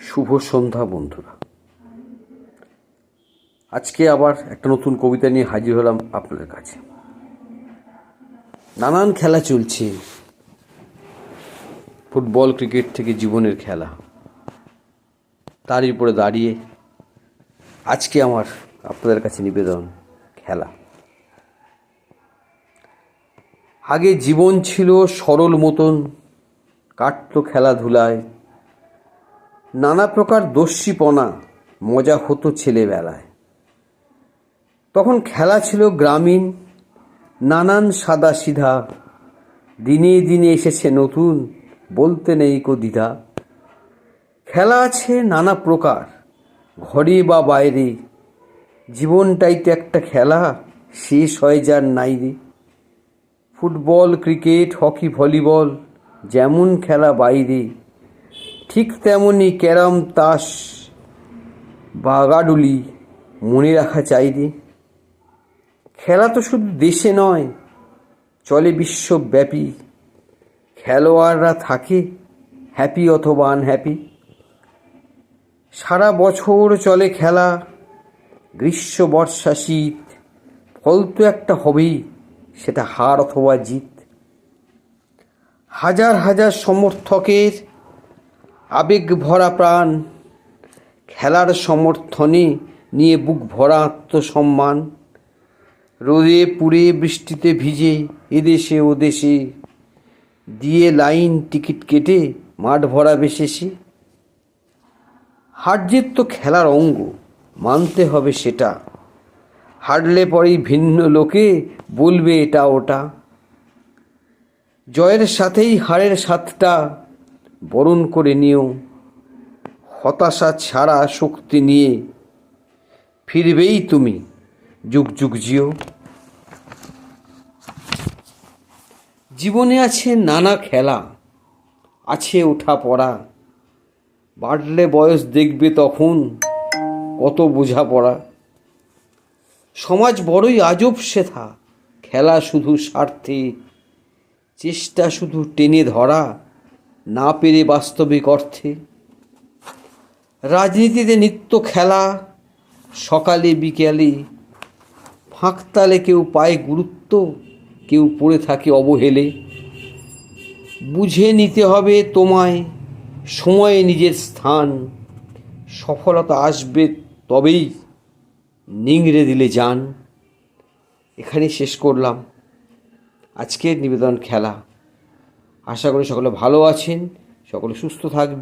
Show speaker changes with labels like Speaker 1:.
Speaker 1: শুভ সন্ধ্যা বন্ধুরা। আজকে আবার একটা নতুন কবিতা নিয়ে হাজির হলাম আপনাদের কাছে। নানান খেলা চলছে, ফুটবল ক্রিকেট থেকে জীবনের খেলা। তারই উপরে দাঁড়িয়ে আজকে আমার আপনাদের কাছে নিবেদন খেলা। আগে জীবন ছিল সরল মতন, কাটত খেলাধুলায়, নানা প্রকার দস্যিপনা মজা হতো ছেলেবেলায়। তখন খেলা ছিল গ্রামীণ, নানান সাদা সিধা, দিনে দিনে এসেছে নতুন, বলতে নেই কো দ্বিধা। খেলা আছে নানা প্রকার, ঘরে বা বাইরে, জীবনটাই তো একটা খেলা, শেষ হয় যার নাই রে। ফুটবল ক্রিকেট হকি ভলিবল যেমন খেলা বাইরে, ঠিক তেমনি ক্যারাম তাস বাগাডুলি মনে রাখা চাই রে। খেলা তো শুধু দেশে নয়, চলে বিশ্বব্যাপী, খেলোয়াড়রা থাকে হ্যাপি অথবা আনহ্যাপি। সারা বছর চলে খেলা, গ্রীষ্ম বর্ষা শীত, ফল তো একটা হবেই, সেটা হার অথবা জিত। হাজার হাজার সমর্থকের আবেগ ভরা প্রাণ, খেলার সমর্থনে নিয়ে বুক ভরা আত্মসম্মান। রোদে পুড়ে বৃষ্টিতে ভিজে এদেশে ওদেশে, দিয়ে লাইন টিকিট কেটে মাঠ ভরাবে শেষে। হার জিত তো খেলার অঙ্গ, মানতে হবে সেটা, হারলে পরেই ভিন্ন লোকে বলবে এটা ওটা। জয়ের সাথেই হারের স্বাদটা বরণ করে নিও, হতাশা ছাড়া শক্তি নিয়ে ফিরবেই তুমি, যুগ যুগ জিও। জীবনে আছে নানা খেলা, আছে ওঠা পড়া, বাড়লে বয়স দেখবে তখন কত বোঝাপড়া। সমাজ বড়ই আজব সেথা, খেলা শুধু স্বার্থে, চেষ্টা শুধু টেনে ধরা, না পেরে বাস্তবিক অর্থে। রাজনীতিতে নিত্য খেলা, সকালে বিকেলে, ফাঁকতালে কেউ পায় গুরুত্ব, কেউ পড়ে থাকে অবহেলে। বুঝে নিতে হবে তোমায় সময়ে নিজের স্থান, সফলতা আসবে তবেই নিংড়ে দিলে যান। এখানেই শেষ করলাম আজকের নিবেদন খেলা। আশা করি সকলে ভালো আছেন, সকলে সুস্থ থাকবেন।